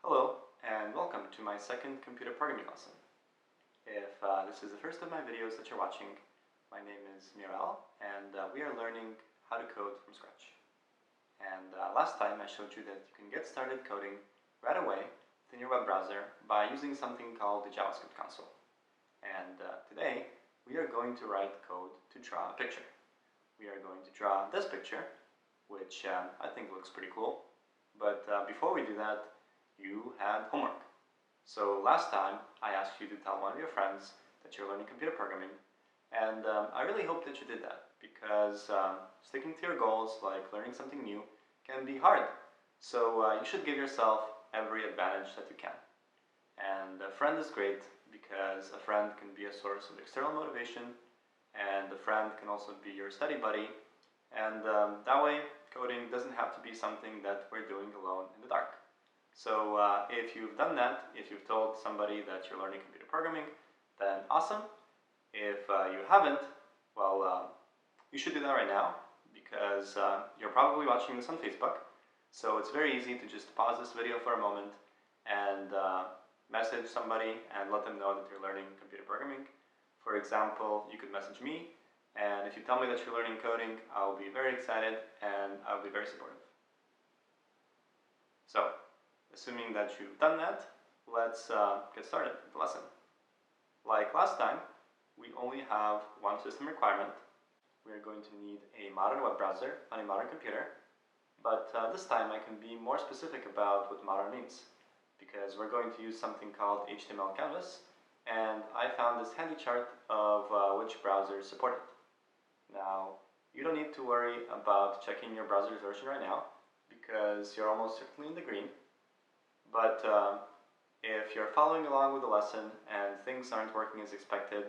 Hello, and welcome to my second computer programming lesson. If this is the first of my videos that you're watching, my name is Mirel, and we are learning how to code from scratch. And last time I showed you that you can get started coding right away within your web browser by using something called the JavaScript console. And today we are going to write code to draw a picture. We are going to draw this picture, which I think looks pretty cool. But before we do that, you had homework. So last time I asked you to tell one of your friends that you're learning computer programming, and I really hope that you did that, because sticking to your goals, like learning something new, can be hard. So you should give yourself every advantage that you can. And a friend is great because a friend can be a source of external motivation, and a friend can also be your study buddy, and that way coding doesn't have to be something that we're doing alone in the dark. So if you've done that, if you've told somebody that you're learning computer programming, then awesome. If you haven't, well, you should do that right now, because you're probably watching this on Facebook. So it's very easy to just pause this video for a moment and message somebody and let them know that you're learning computer programming. For example, you could message me, and if you tell me that you're learning coding, I'll be very excited and I'll be very supportive. So, assuming that you've done that, let's get started with the lesson. Like last time, we only have one system requirement. We are going to need a modern web browser on a modern computer, but this time I can be more specific about what modern means, because we're going to use something called HTML canvas, and I found this handy chart of which browsers support it. Now, you don't need to worry about checking your browser's version right now, because you're almost certainly in the green. But if you're following along with the lesson and things aren't working as expected,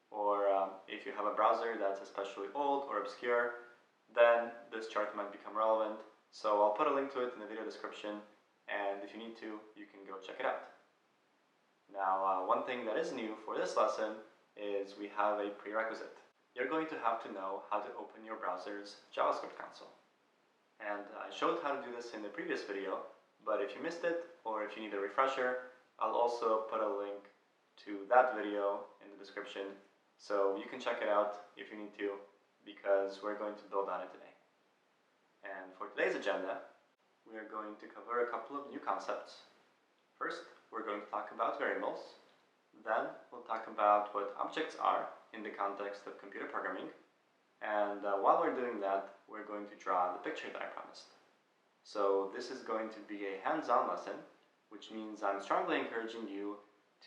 or if you have a browser that's especially old or obscure, then this chart might become relevant. So I'll put a link to it in the video description, and if you need to, you can go check it out. Now, one thing that is new for this lesson is we have a prerequisite. You're going to have to know how to open your browser's JavaScript console. And I showed how to do this in the previous video, but if you missed it, or if you need a refresher, I'll also put a link to that video in the description, so you can check it out if you need to, because we're going to build on it today. And for today's agenda, we are going to cover a couple of new concepts. First, we're going to talk about variables. Then we'll talk about what objects are in the context of computer programming. And while we're doing that, we're going to draw the picture that I promised. So this is going to be a hands-on lesson, which means I'm strongly encouraging you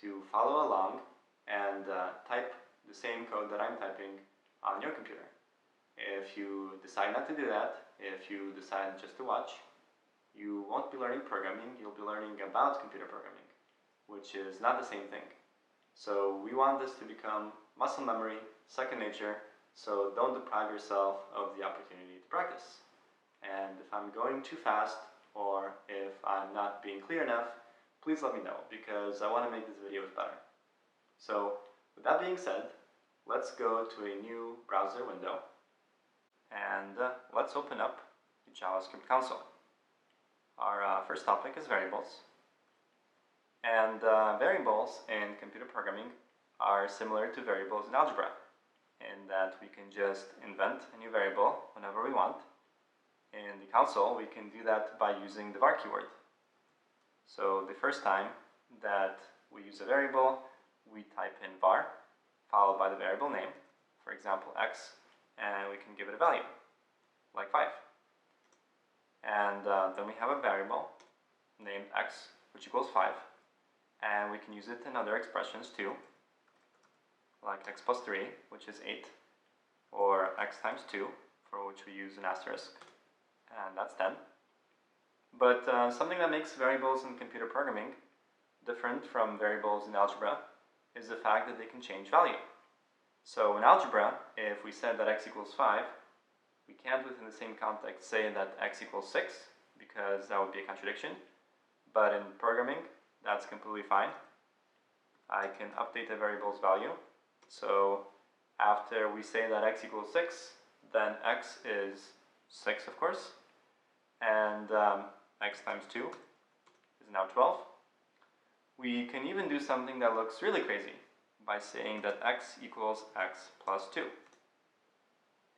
to follow along and type the same code that I'm typing on your computer. If you decide not to do that, if you decide just to watch, you won't be learning programming, you'll be learning about computer programming, which is not the same thing. So we want this to become muscle memory, second nature, so don't deprive yourself of the opportunity to practice. And if I'm going too fast, or if I'm not being clear enough, please let me know, because I want to make these videos better. So, with that being said, let's go to a new browser window, and let's open up the JavaScript console. Our first topic is variables. And variables in computer programming are similar to variables in algebra, in that we can just invent a new variable whenever we want. In the console, we can do that by using the var keyword. So the first time that we use a variable, we type in var, followed by the variable name, for example x, and we can give it a value, like 5. And then we have a variable named x, which equals 5, and we can use it in other expressions too, like x plus 3, which is 8, or x times 2, for which we use an asterisk, and that's 10. But something that makes variables in computer programming different from variables in algebra is the fact that they can change value. So in algebra, if we said that x equals 5, we can't within the same context say that x equals 6, because that would be a contradiction. But in programming, that's completely fine. I can update a variable's value. So after we say that x equals 6, then x is 6, of course, and x times 2 is now 12. We can even do something that looks really crazy by saying that x equals x plus 2.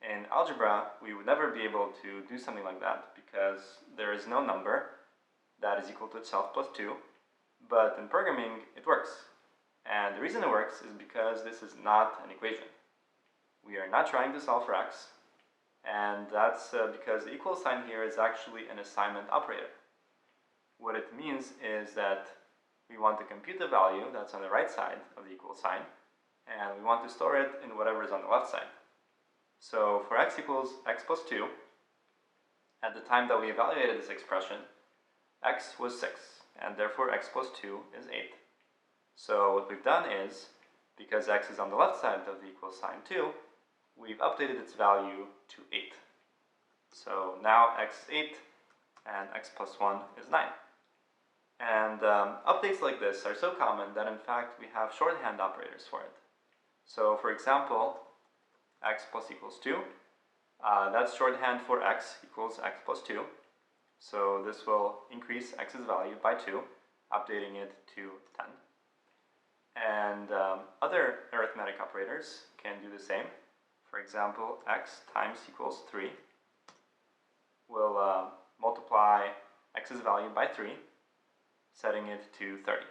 In algebra, we would never be able to do something like that because there is no number that is equal to itself plus 2, but in programming it works. And the reason it works is because this is not an equation. We are not trying to solve for x, and that's because the equal sign here is actually an assignment operator. What it means is that we want to compute the value that's on the right side of the equal sign, and we want to store it in whatever is on the left side. So for x equals x plus 2, at the time that we evaluated this expression, x was 6, and therefore x plus 2 is 8. So what we've done is, because x is on the left side of the equal sign 2, we've updated its value to 8. So now x is 8, and x plus 1 is 9. And updates like this are so common that in fact we have shorthand operators for it. So for example, x plus equals 2, that's shorthand for x equals x plus 2. So this will increase x's value by 2, updating it to 10. And other arithmetic operators can do the same. For example, x times equals 3 will multiply x's value by 3, setting it to 30.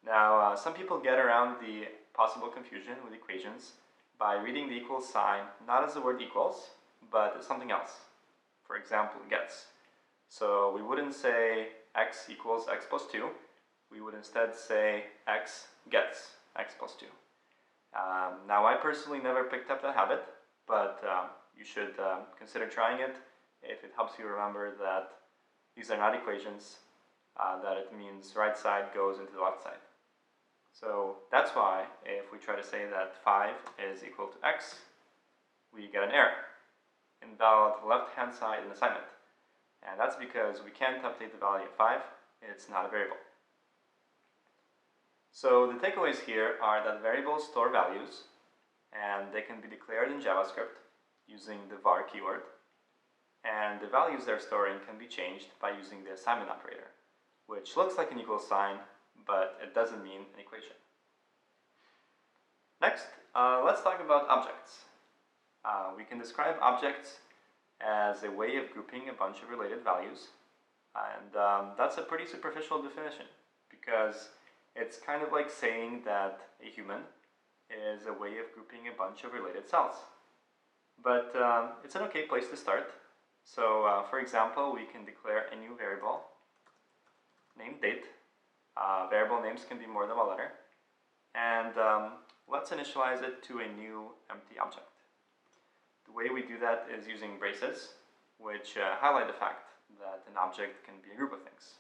Now, some people get around the possible confusion with equations by reading the equals sign not as the word equals, but as something else. For example, gets. So we wouldn't say x equals x plus 2. We would instead say x gets x plus 2. Now, I personally never picked up that habit, but you should consider trying it if it helps you remember that these are not equations, that it means right side goes into the left side. So that's why if we try to say that 5 is equal to x, we get an error. Invalid left-hand side in assignment. And that's because we can't update the value of 5, it's not a variable. So the takeaways here are that variables store values, and they can be declared in JavaScript using the var keyword. And the values they're storing can be changed by using the assignment operator, which looks like an equal sign, but it doesn't mean an equation. Next, let's talk about objects. We can describe objects as a way of grouping a bunch of related values, and that's a pretty superficial definition because it's kind of like saying that a human is a way of grouping a bunch of related cells. But it's an okay place to start. So for example, we can declare a new variable named date. Variable names can be more than one letter. And let's initialize it to a new empty object. The way we do that is using braces, which highlight the fact that an object can be a group of things.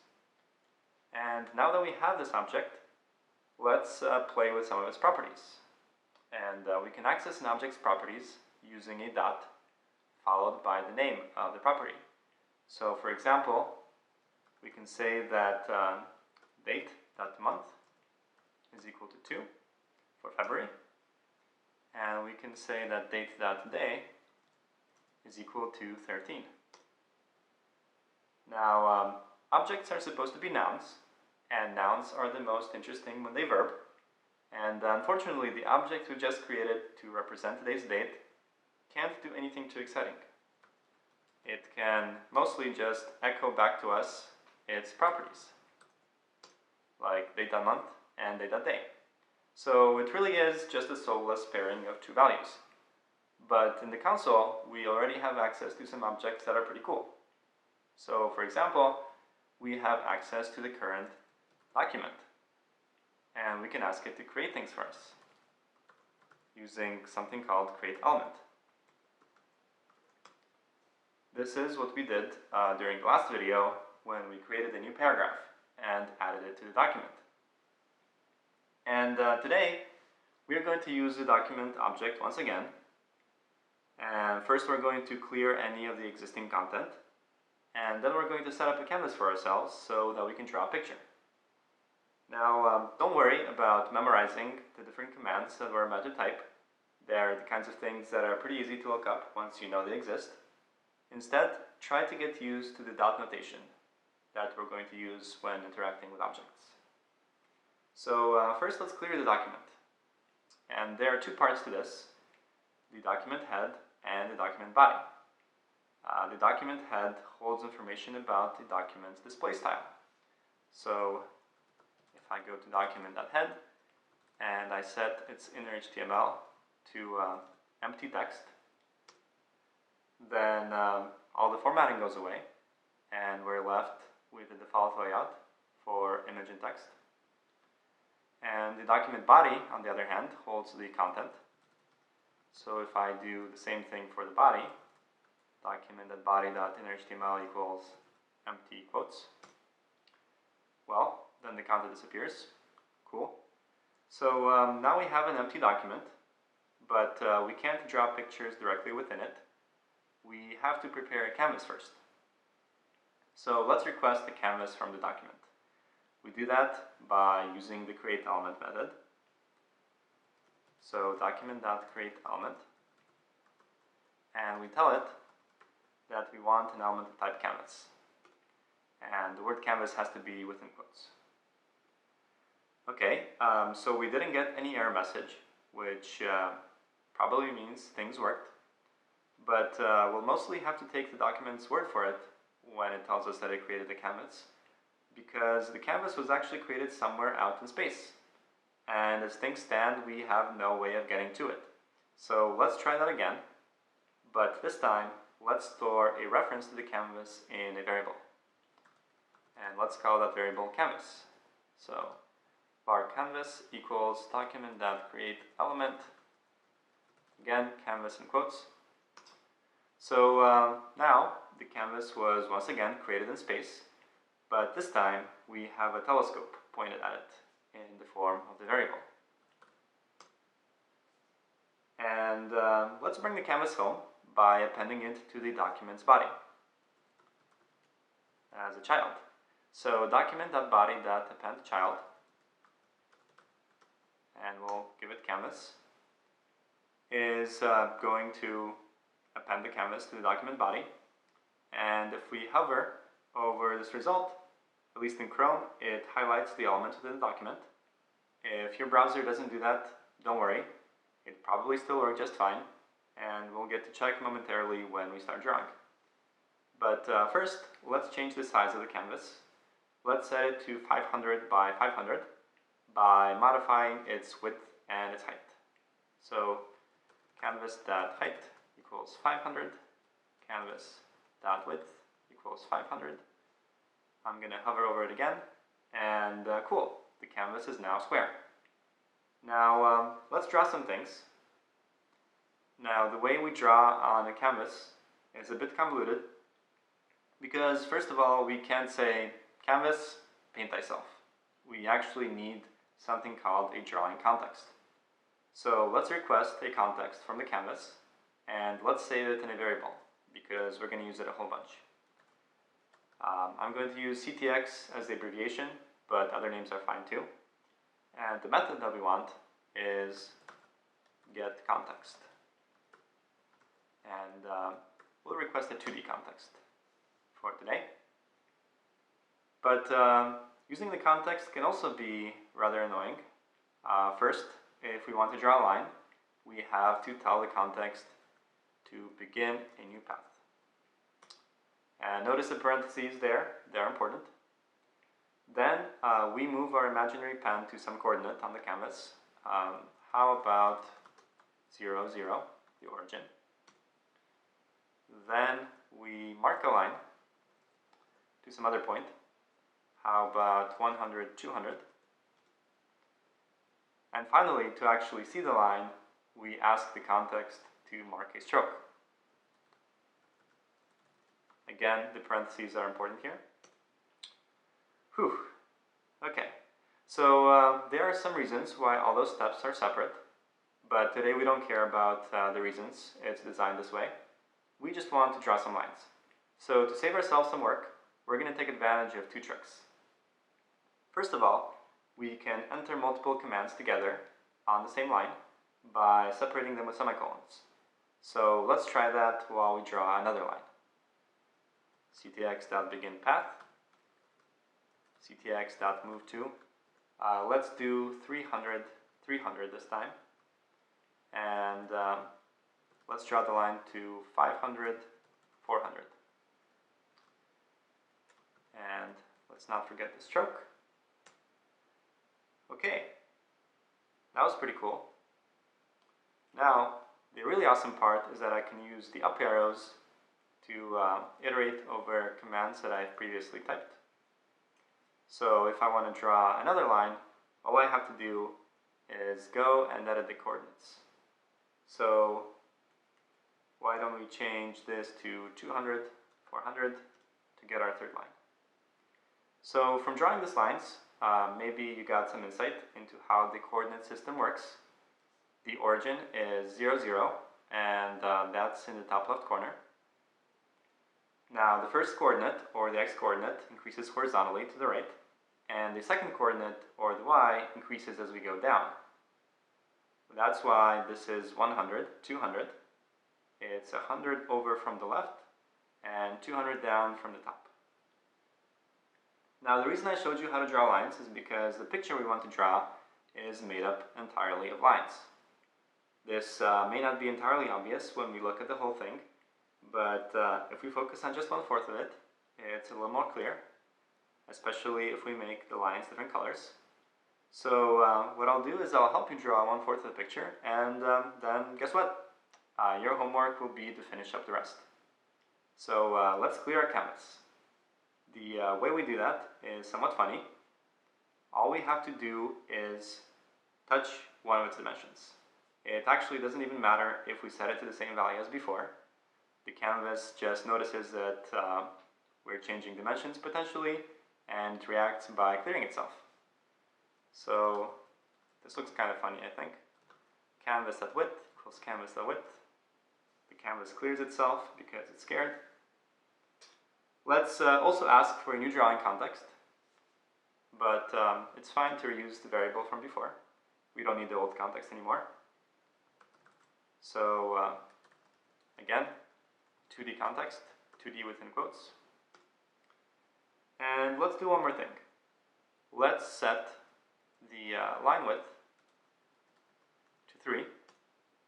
And now that we have this object, let's play with some of its properties. And we can access an object's properties using a dot followed by the name of the property. So for example, we can say that date.month is equal to 2 for February, and we can say that date.day is equal to 13. Now, objects are supposed to be nouns, and nouns are the most interesting when they verb, and unfortunately the object we just created to represent today's date can't do anything too exciting. It can mostly just echo back to us its properties, like date.month and date.day. So it really is just a soulless pairing of two values. But in the console, we already have access to some objects that are pretty cool. So for example, we have access to the current document, and we can ask it to create things for us using something called createElement. This is what we did during the last video when we created a new paragraph and added it to the document. And today we are going to use the document object once again. And first we're going to clear any of the existing content, and then we're going to set up a canvas for ourselves so that we can draw a picture. Now don't worry about memorizing the different commands that we're about to type. They're the kinds of things that are pretty easy to look up once you know they exist. Instead, try to get used to the dot notation, that we're going to use when interacting with objects. So first let's clear the document. And there are two parts to this, the document head and the document body. The document head holds information about the document's display style. So if I go to document.head and I set its inner HTML to empty text, then all the formatting goes away and we're left with the default layout for image and text. And the document body, on the other hand, holds the content. So if I do the same thing for the body, document.body.innerHTML equals empty quotes, well, then the content disappears. Cool. So now we have an empty document, but we can't draw pictures directly within it. We have to prepare a canvas first. So let's request a canvas from the document. We do that by using the createElement method. So document.createElement, and we tell it that we want an element of type canvas, and the word canvas has to be within quotes. Okay, so we didn't get any error message, which probably means things worked, but we'll mostly have to take the document's word for it when it tells us that it created a canvas, because the canvas was actually created somewhere out in space. And as things stand, we have no way of getting to it. So let's try that again, but this time let's store a reference to the canvas in a variable. And let's call that variable canvas. So var canvas equals document.createElement, again canvas in quotes. So now the canvas was once again created in space, but this time we have a telescope pointed at it in the form of the variable. And let's bring the canvas home by appending it to the document's body as a child. So document.body.append child, and we'll give it canvas, is going to append the canvas to the document body. And if we hover over this result, at least in Chrome, it highlights the elements within the document. If your browser doesn't do that, don't worry. It probably still works just fine, and we'll get to check momentarily when we start drawing. But first, let's change the size of the canvas. Let's set it to 500 by 500 by modifying its width and its height. So canvas.height equals 500, canvas.width equals 500. I'm going to hover over it again, and cool, the canvas is now square. Now let's draw some things. Now the way we draw on a canvas is a bit convoluted, because first of all we can't say canvas, paint thyself. We actually need something called a drawing context. So let's request a context from the canvas, and let's save it in a variable, because we're going to use it a whole bunch. I'm going to use CTX as the abbreviation, but other names are fine too. And the method that we want is getContext. And we'll request a 2D context for today. But using the context can also be rather annoying. First, if we want to draw a line, we have to tell the context to begin a new path. And notice the parentheses there, they're important. Then we move our imaginary pen to some coordinate on the canvas. How about 0, 0, the origin? Then we mark a line to some other point. How about 100, 200? And finally, to actually see the line, we ask the context to mark a stroke. Again, the parentheses are important here. Whew. Okay, so there are some reasons why all those steps are separate, but today we don't care about the reasons it's designed this way. We just want to draw some lines. So to save ourselves some work, we're going to take advantage of two tricks. First of all, we can enter multiple commands together on the same line by separating them with semicolons. So let's try that while we draw another line. ctx.beginPath, ctx.move2. Let's do 300, 300 this time. And let's draw the line to 500, 400. And let's not forget the stroke. Okay, that was pretty cool. Now, the really awesome part is that I can use the up arrows to iterate over commands that I've previously typed. So if I want to draw another line, all I have to do is go and edit the coordinates. So why don't we change this to 200, 400 to get our third line. So from drawing these lines, maybe you got some insight into how the coordinate system works. The origin is 0, 0, and that's in the top left corner. Now the first coordinate, or the x-coordinate, increases horizontally to the right, and the second coordinate, or the y, increases as we go down. That's why this is 100, 200. It's 100 over from the left, and 200 down from the top. Now the reason I showed you how to draw lines is because the picture we want to draw is made up entirely of lines. This may not be entirely obvious when we look at the whole thing, but if we focus on just 1/4 of it, it's a little more clear, especially if we make the lines different colors. So what I'll do is I'll help you draw 1/4 of the picture, and then guess what? Your homework will be to finish up the rest. So let's clear our canvas. The way we do that is somewhat funny. All we have to do is touch one of its dimensions. It actually doesn't even matter if we set it to the same value as before. The canvas just notices that we're changing dimensions potentially, and it reacts by clearing itself. So this looks kind of funny, I think. Canvas at width equals canvas at width. The canvas clears itself because it's scared. Let's also ask for a new drawing context, but it's fine to reuse the variable from before. We don't need the old context anymore. So again, 2D context, 2D within quotes. And let's do one more thing. Let's set the line width to 3,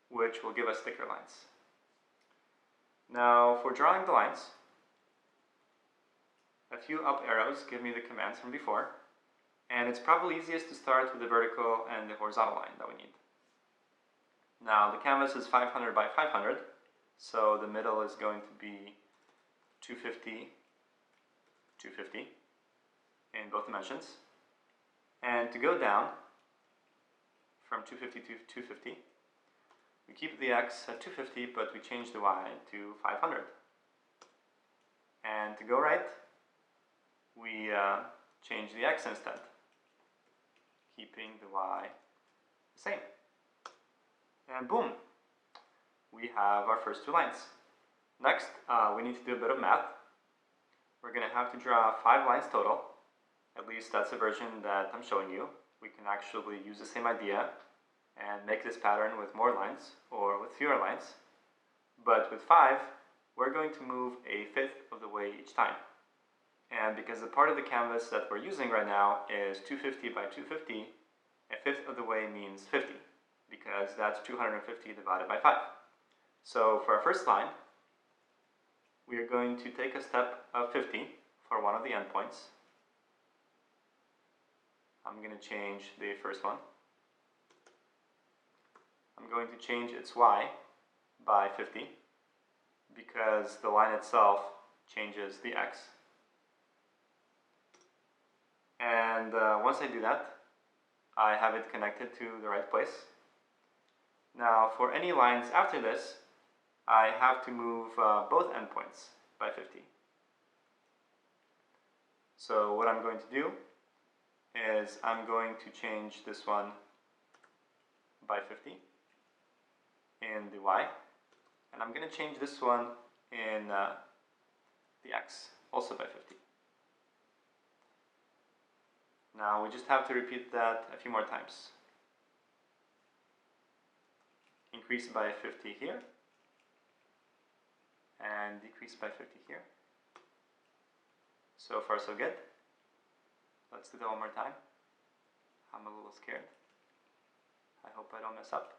which will give us thicker lines. Now for drawing the lines, a few up arrows give me the commands from before, and it's probably easiest to start with the vertical and the horizontal line that we need. Now the canvas is 500 by 500, so the middle is going to be 250, 250 in both dimensions. And to go down from 250 to 250, we keep the x at 250, but we change the y to 500. And to go right, we change the x instead, keeping the y the same. And boom, we have our first 2 lines. Next, we need to do a bit of math. We're going to have to draw 5 lines total. At least that's the version that I'm showing you. We can actually use the same idea and make this pattern with more lines or with fewer lines. But with 5, we're going to move 1/5 of the way each time. And because the part of the canvas that we're using right now is 250 by 250, 1/5 of the way means 50, because that's 250 divided by 5. So for our first line, we are going to take a step of 50 for one of the endpoints. I'm going to change the first one. I'm going to change its y by 50, because the line itself changes the x. And once I do that, I have it connected to the right place. Now for any lines after this, I have to move both endpoints by 50. So what I'm going to do is I'm going to change this one by 50 in the y, and I'm going to change this one in the x, also by 50. Now we just have to repeat that a few more times. Increase by 50 here, and decrease by 50 here. So far so good. Let's do that one more time. I'm a little scared. I hope I don't mess up.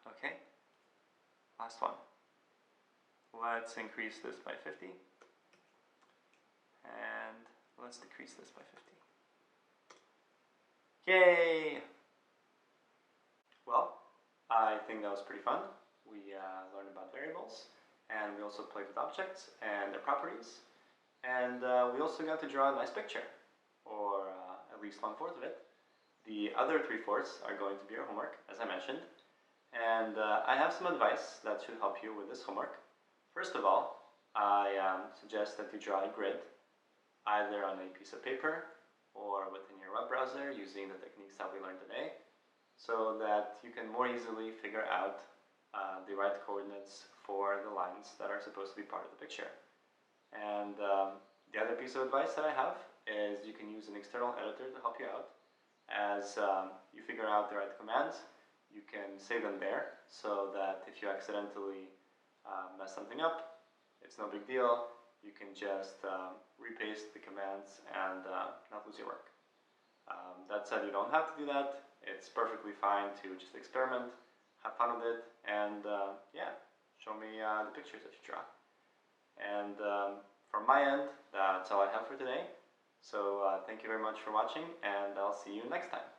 Okay, last one. Let's increase this by 50. And let's decrease this by 50. Yay! Well, I think that was pretty fun. We learned about variables, and we also played with objects and their properties. And we also got to draw a nice picture, or at least 1/4 of it. The other 3/4 are going to be your homework, as I mentioned. And I have some advice that should help you with this homework. First of all, I suggest that you draw a grid, either on a piece of paper or within your web browser using the techniques that we learned today, so that you can more easily figure out the right coordinates for the lines that are supposed to be part of the picture. And the other piece of advice that I have is you can use an external editor to help you out. As you figure out the right commands, you can save them there, so that if you accidentally mess something up, it's no big deal. You can just repaste the commands and not lose your work. That said, you don't have to do that. It's perfectly fine to just experiment, have fun with it, and yeah, show me the pictures that you draw. And from my end, that's all I have for today. So thank you very much for watching, and I'll see you next time.